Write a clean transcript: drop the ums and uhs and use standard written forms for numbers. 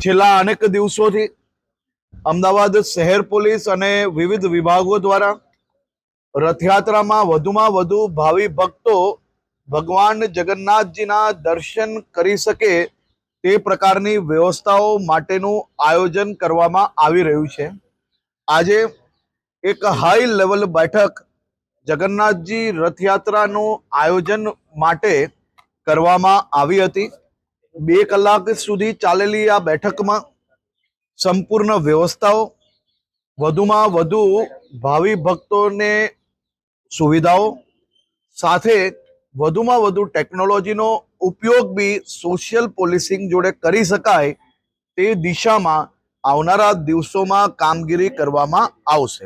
છેલ્લા અનેક દિવસોથી અમદાવાદ શહેર પોલીસ અને વિવિધ વિભાગો દ્વારા રથયાત્રામાં વધુમાં વધુ ભાવિ ભક્તો ભગવાન જગન્નાથજીના દર્શન કરી શકે તે પ્રકારની વ્યવસ્થાઓ માટેનું આયોજન કરવામાં આવી રહ્યું છે। આજે એક હાઈ લેવલ બેઠક જગન્નાથજી રથયાત્રાનું આયોજન માટે કરવામાં આવી હતી। 2 કલાક સુધી ચાલેલી આ બેઠકમાં સંપૂર્ણ વ્યવસ્થાઓ, વધુમાં વધુ ભાવિ ભક્તોને સુવિધાઓ સાથે વધુમાં વધુ ટેકનોલોજીનો ઉપયોગ બી સોશિયલ પોલીસિંગ જોડે કરી શકાય તે દિશામાં આવનારા દિવસોમાં કામગીરી કરવામાં આવશે।